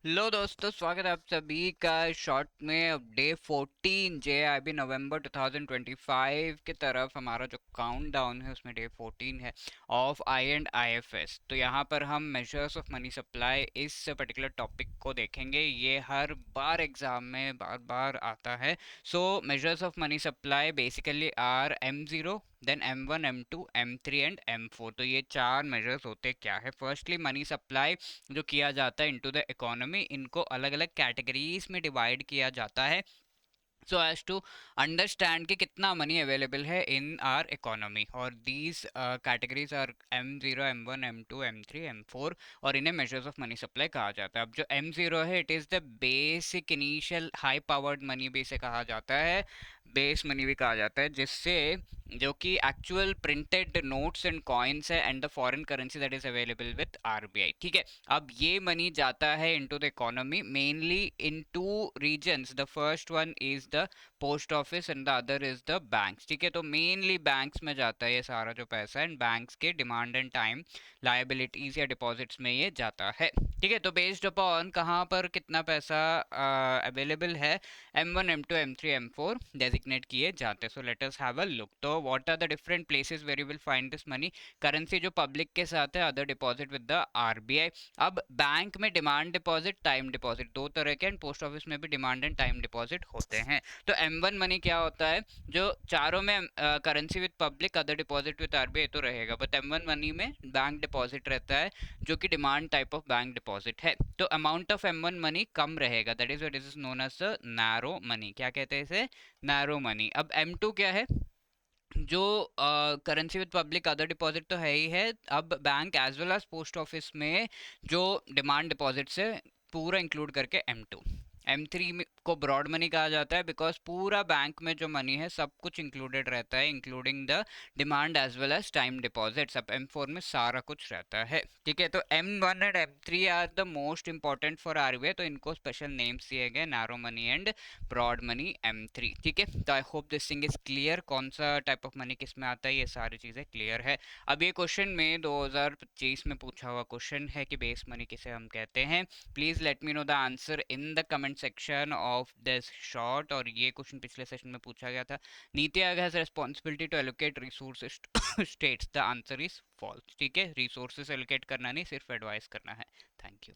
लो दोस्तों, स्वागत है आप सभी का शॉर्ट में। अब डे 14 JIB नवंबर 2025 की तरफ हमारा जो काउंट डाउन है उसमें डे 14 है ऑफ IFS। तो यहाँ पर हम मेजर्स ऑफ मनी सप्लाई इस पर्टिकुलर टॉपिक को देखेंगे। ये हर बार एग्जाम में बार बार आता है। So measures of money supply basically are M0, then M1, M2, M3 and M4। तो ये चार मेजर्स होते क्या है। फर्स्टली मनी सप्लाई जो किया जाता है इनटू द इकोनॉमी, इनको अलग अलग कैटेगरीज में डिवाइड किया जाता है सो एज टू अंडरस्टैंड कि कितना मनी अवेलेबल है इन आर इकोनॉमी। और these categories are M0, M1, M2, M3, M4। और इन्हें मेजर्स ऑफ मनी सप्लाई कहा जाता है। अब जो M0 है, it is the basic initial high powered money भी इसे कहा जाता है, बेस मनी भी कहा जाता है, जिससे जो कि actual printed notes and coins है and the foreign currency that is available with RBI। ठीक है। अब ये मनी जाता है into the economy mainly in two reasons. The first one is the post office and the other is the banks. ठीक है। तो मेनली बैंक्स में जाता है ये सारा जो पैसा, एंड बैंक्स के डिमांड एंड टाइम लायबिलिटीज या डिपॉजिट्स में ये जाता है। ठीक है। तो बेस्ड अपॉन कहाँ पर कितना पैसा अवेलेबल है, M1, M2, M3, M4 designate किए जाते हैं। So let us have a look. तो what are the different places where you will find this money. Currency जो पब्लिक के साथ है, other deposit with the RBI। अब बैंक में डिमांड डिपॉजिट, टाइम डिपॉजिट दो तरह के, एंड पोस्ट ऑफिस में भी डिमांड एंड टाइम डिपॉजिट होते हैं। तो M1 मनी क्या होता है, जो चारों में currency with public, other deposit with RBI तो रहेगा, बट M1 मनी में बैंक डिपॉजिट रहता है जो कि demand type of bank deposit है। तो अमाउंट ऑफ M1 मनी कम रहेगा, that is what is known as narrow money. क्या कहते हैं इसे, नैरो मनी। अब M2 क्या है, जो currency with public, other deposit तो है ही है। अब bank as well as post office में जो डिमांड डिपॉजिट से पूरा इंक्लूड करके M2। M3 को ब्रॉड मनी कहा जाता है बिकॉज पूरा बैंक में जो मनी है सब कुछ इंक्लूडेड रहता है, including the demand as well as time deposits. अब M4 में सारा कुछ रहता है। ठीक है। तो M1 and M3 are the most important for RBI, तो इनको स्पेशल नेम्स दिए गए, narrow money and broad money M3। ठीक है। तो I hope this thing is clear, कौन सा टाइप ऑफ मनी किस में आता है, ये सारी चीज़ें क्लियर है। अब ये क्वेश्चन में 2025 में पूछा हुआ क्वेश्चन है कि बेस मनी किसे हम कहते हैं। Please let me know the answer in the comment section of this short. और ये क्वेश्चन पिछले सेशन में पूछा गया था, NITI Aayog has responsibility to allocate resources states. The answer is false. ठीक है। रिसोर्सेज एलोकेट करना नहीं, सिर्फ एडवाइस करना है। Thank you.